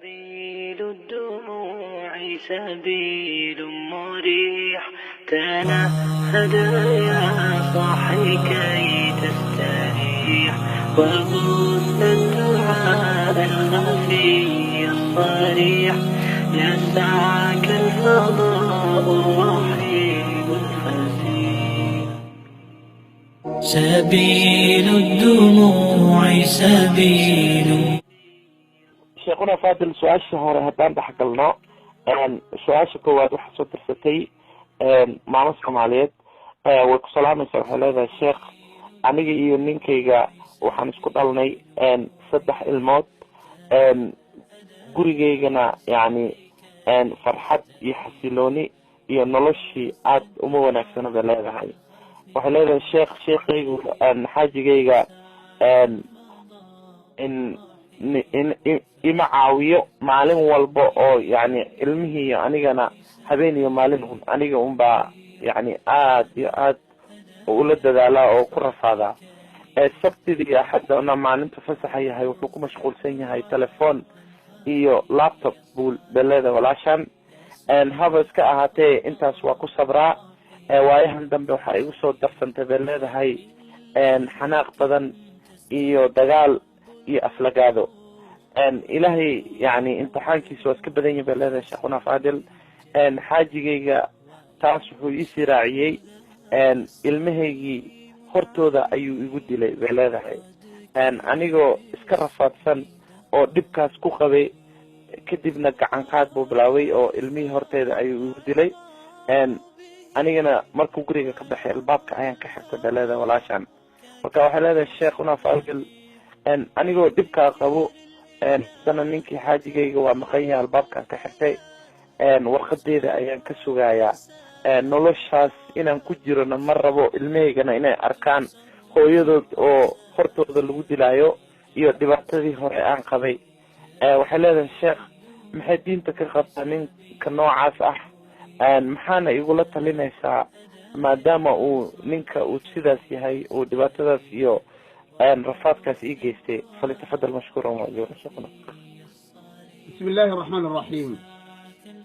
سبيل الدموع سبيل مريح تنهد يا صاحي كي تستريح وغصن الدعاء الخفي الصريح يسعك الفضاء الرحيم الفسيح. سبيل الدموع سبيل. شيخنا فاضل سؤال شهر هدان بحقلنا سؤال كواد وحصو ترستي مع مسكم عليك وكسلام يسرح هذا الشيخ aniga iyo ninkayga waxaan isku dhalnay saddex ilmood gurigaygana yani farxad iyo xasilooni iyo noloshii aad uma wanaagsana bay leedahay. waxay leedahay sheekhaygu xaajigayga ima caawiyo maalin walba oo yani ilmihii iyo anigana habeen iyo maalin aniga unbaa yani aad iyo aad ula dadaalaa oo ku rafaadaa. sabtida iyo axadana maalinta fasaxa yahay wuxuu ku mashquulsan yahay telefoon iyo laptop buu beleeda walaashan haba iska ahaatee intaas waa ku sabraa. waayahan dambe waxaa igu soo darsantay bay leedahay xanaaq badan iyo dagaal iyo aflagaado. ilaahay yani imtixaankiisa waa iska badan yahay bay leedahay sheekhuna faadil. xaajigayga taas wuxuu iisii raaciyey ilmahaygii hortooda ayuu igu dilay bay leedahay anigoo iska rafaadsan oo dhibkaas ku qabay kadibna gacan qaad buu bilaaway oo ilmihii horteeda ayuu igu dilay. anigana markuu guriga ka baxay albaabka ayaan ka xirtay bay leedahay walaashan. marka waxay leedahay sheekhuna faadil anigoo dhibkaa qabo hadana ninkii xaajigayga waa maqan yahay albaabkaan ka xirtay warqadeeda ayaan ka sugayaa. noloshaas inaan ku jirona ma rabo ilmahaygana inay arkaan hooyadood oo hortooda lagu dilaayo iyo dhibaatadii hore aan qabay. waxay leedahay sheekh maxay diinta ka qabtaa ninka noocaas ah maxaana igula talinaysaa maadaama uu ninka uu sidaas yahay uu dhibaatadaas iyo rafaadkaas ii geystay. فليتفضل مشكورا ومأجورا شكرا. بسم الله الرحمن الرحيم.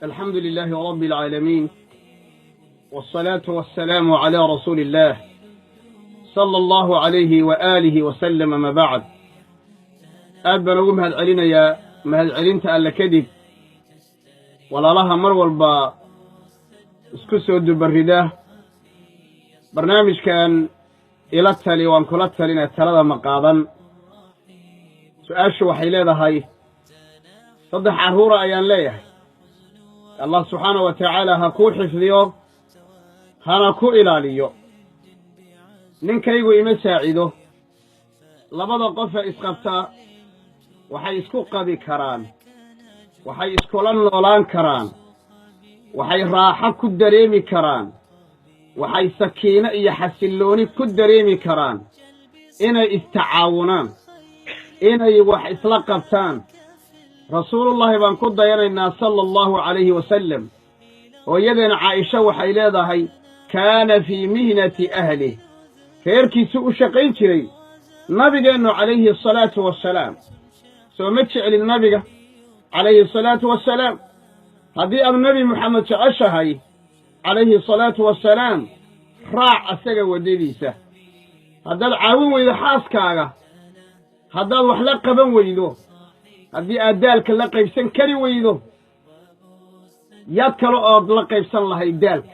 الحمد لله رب العالمين والصلاة والسلام على رسول الله صلى الله عليه وآله وسلم. ما بعد أبا نقول مهد علينا يا مهد علينت ألا كذب ولا لها مروى البا اسكسوا الدبرداه برنامج كان إلتالي وانكولتالي نتلذى مقاضا سؤال شو حيلة هاي صدح عرورة أيان ليه الله سبحانه وتعالى هكون حفظيه هانا كو إلاليو ninkaygu ima saacido labada qof ee isqabta waxay isku qabi karaan waxay iskula noolaan karaan waxay raaxo ku dareemi karaan waxay sakiino iyo xasilooni ku dareemi karaan inay istacaawunaan inay wax isla qabtaan. rasuulullaahi baan ku dayanaynaa sala allahu calayhi wasallam. hooyadeena caaisha waxay leedahay kaana fii mihnati ahlih reerkiisu u shaqayn jiray nabigeennu calayhi asalaatu wassalaam. soo ma jeclin nabiga calayhi asalaatu wassalaam? haddii aad nebi moxamed jeceshahay calayhi asalaatu wassalaam raac asaga waddadiisa. haddaad caawin weydo xaaskaaga haddaad wax la qaban weydo haddii aad daalka la qaybsan kari weydo yaad kale ood la qaybsan lahayd daalka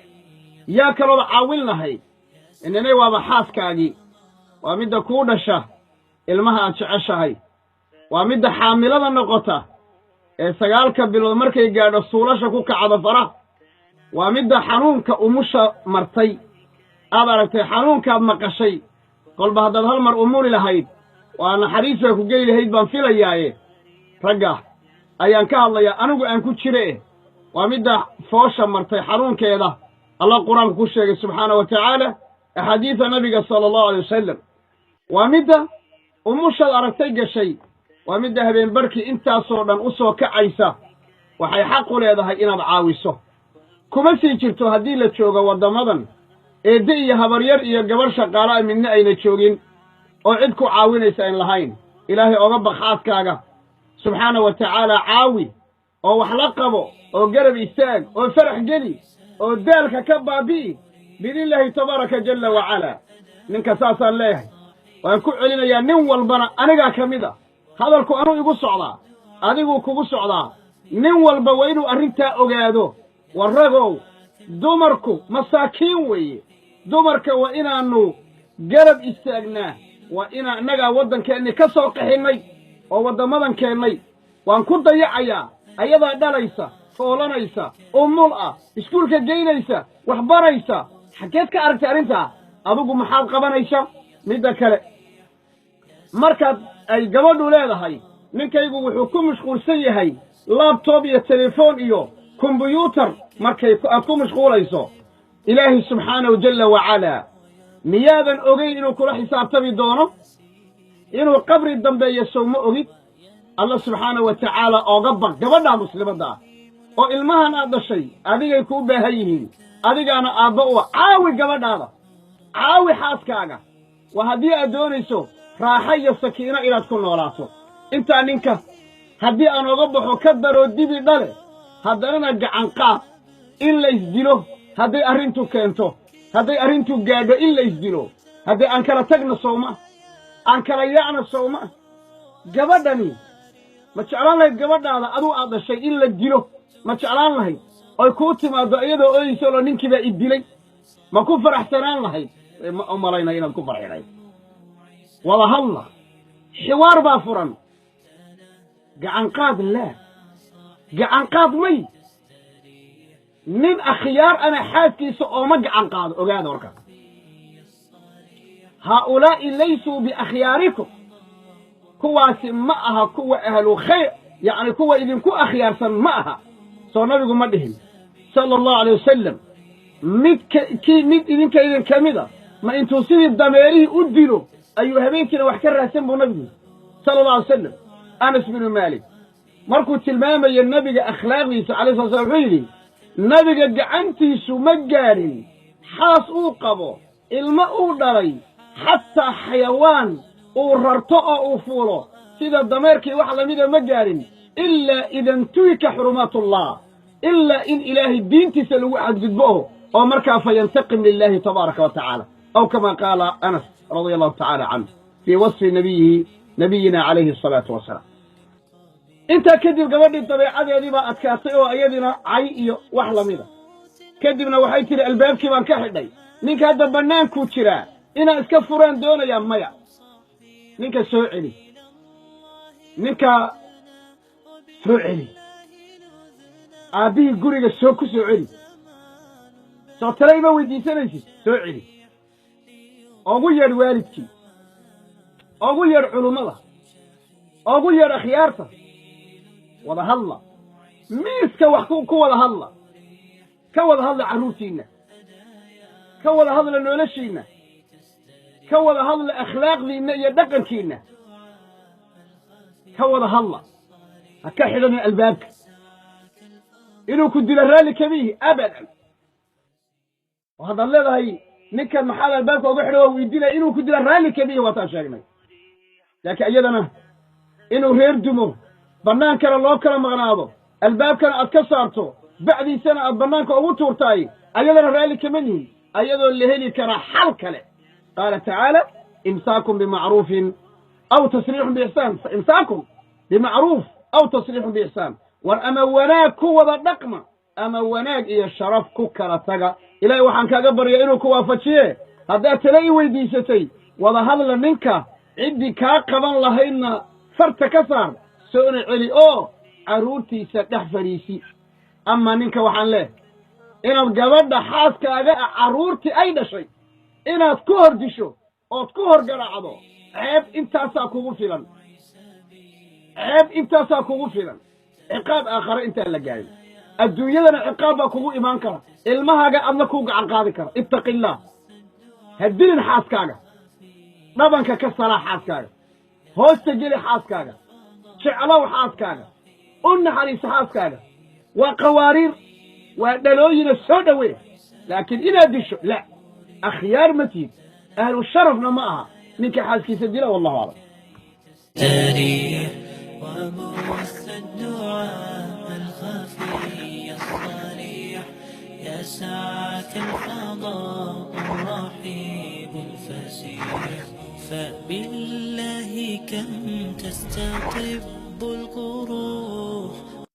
yaa kalooda caawin lahayd inanay waaba xaaskaagii waa midda kuu dhasha ilmaha aad jeceshahay waa midda xaamilada noqota ee 9 bilood markay gaadho suulasha ku kacdo faraha waa midda xanuunka umusha martay aad aragtay xanuunkaad maqashay kolba haddaad hal mar umuri lahayd waa naxariis bay ku geli lahayd baan filayaaye ragga ayaan ka hadlayaa anigu aan ku jire waa midda foosha martay xanuunkeeda allah qur-aanku ku sheegay subxaanahu wa tacaala axaadiida nabiga sala allahu alay wasalam. waa midda umushaad aragtay gashay waa midda habeen barkii intaasoo dhan u soo kacaysa waxay xaq u leedahay inaad caawiso. kuma sii jirto haddii la joogo waddamadan eedde iyo habaryar iyo gabarh shaqaala'a midna ayna joogin oo cid ku caawinaysa ayn lahayn. ilaahay oga baq xaaskaaga subxaana wa tacaala caawi oo wax la qabo oo garab istaag oo farax geli oo daalka ka baabi'i biidnillaahi tabaaraka jalla wacalaa ninka saasaan leeyahay waan ku celinayaa nin walbana anigaa ka mid a hadalku anuu igu socdaa adiguu kugu socdaa nin walba waa inuu arrintaa ogaado warragow dumarku masaakiin weeye dumarka waa inaannu garab istaagnaa waa inaan innagaa waddankeenni ka soo qaxinnay oo waddamadan keennay waan ku dayacayaa ayadaa dhalaysa foolanaysa umul ah iskuulka geynaysa wax baraysa xaggeed ka aragtay arrintaa adigu maxaad qabanaysa midda kale markaad ay gabadhu leedahay ninkaygu wuxuu ku mashquulsan yahay labtob iyo telefoon iyo kombiyuutar markay aad ku mashquulayso ilaahay subxaanahu jalla wacalaa miyaadan ogayn inuu kula xisaabtami doono inuu qabri dambeeyo sow ma ogid allah subxaanahu wa tacaala ooga baq gabadhaa muslimadda ah oo ilmahan aad dhashay adigay kuu baahan yihiin adigaana aabba u caawi gabadhaada caawi xaaskaaga waa haddii aad doonayso raaxo iyo sakiino inaad ku noolaato intaa ninka haddii aan oga baxo ka daroo dibi dhale haddanana gacan qaad in la isdilo hadday arrintu keento hadday arrintu gaadho in la isdilo haddii aan kala tagna sowma aan kala yaacna sowma gabadhani ma jeclaan lahayd gabadhaada aduu aad dhashay in la dilo ma jeclaan lahayd oy kuu timaaddo iyadoo ooyisolo ninkii baa i dilay ma ku faraxsanaan lahayd ma u malaynaya inaad ku farxinayd wada hadla xiwaar baa furan gacan qaad laa gacan qaad may nin akhyaar ana xaaskiisa ooma gacan qaado ogaada warkaas haaulaa'i laysuu biakhyaarikum kuwaasi ma aha kuwa ahlu khayr yacni kuwa idinku akhyaarsan ma aha soo nabigu ma dhihin sala allahu alay wasalam mid idinka idinka mid a ma intuu sidii dameerihii u dilo ayuu habeenkiina wax ka raadsan buu nabigu sala allah alay wasalam anas binu maalik markuu tilmaamaya nabiga akhlaaqdiisa alayh sala slam wuxuu yidhi nabiga gacantiisu ma gaadhin xaas uu qabo ilmo uu dhalay xataa xayawaan uu rarto oo uu fuulo sida dameerkii wax lamida ma gaadhin ilaa ida intuhika xurumaatullah ilaa in ilaahay diintiisa lagu xadgudbo oo markaa fa yantaqim lilahi tabaaraka wa tacaala aw kama qaala anas radia allahu tacaala canhu fii wasfi nabiyina calayhi asalaatu wasalaam intaa kadib gabadhii dabeecadeedii baa adkaatay oo iyadina cay iyo wax lamida kadibna waxay tidhi albaabkii baan ka xidhay ninka hadda bannaankuu jiraa inaan iska furaan doonayaa maya ninka soo celi ninka soo celi aabbihii guriga ku soo celi soo tale ima weydiisanaysid soo celi ogu yeedh waalidkii ogu yeedh culummada ogu yeedh akhyaarta wada hadla miiska wax ku wada hadla ka wada hadla carruurtiinna ka wada hadla noloshiinna ka wada hadla akhlaaqdiinna iyo dhaqankiinna ka wada hadla ha ka xidhanin albaabka inuu ku dilo raalli kabiihi abadan oo haddaad leedahay ninkan maxaad albaabka uga xidho waa weydiinaya inuu ku dilo raalli kabiihi waataan sheegnay laakiin iyadana inuu reer dumo bannaankana loo kala maqnaado albaabkana aad ka saarto bacdiisana aad bannaanka ugu tuurtaay ayadana raalli kama nihin ayadoo la heli karaa xal kale qaala tacaala imsaakum bimacruufin aw tasriixun biixsaan fa imsaakum bimacruuf aw tasriixun biixsaan war ama wanaag ku wada dhaqma ama wanaag iyo sharaf ku kala taga ilaahay waxaan kaaga baryaa inuu ku waafajiye haddaad tale i weydiisatay wada hadla ninka ciddii kaa qaban lahaydna farta ka saar soona celi oo carruurtiisa dhex fadhiisi ama ninka waxaan leeh inaad gabadha xaaskaaga ah carruurtii ay dhashay inaad ku hor disho ood ku hor garaacdo ceeb intaasaa kugu filan ciqaab aakhare intaan la gaadhin adduunyadana ciqaab baa kugu imaan kara ilmahaaga adna kuu gacan qaadi kara ittaqi illaah ha dilin xaaskaaga dhabanka ka salaa xaaskaaga hoosta geli xaaskaaga jeclow xaaskaaga u naxariiso xaaskaaga waa qawaariir waa dhalooyina soo dhowee laakiin inaad disho la akhyaar ma tiid ahlu sharafna ma aha ninka xaaskiisa dila wallahu aclam وبث الدعاء الخفي الصريح يسعك الفضاء الرحيب الفسيح فبالله كم تستطب القروح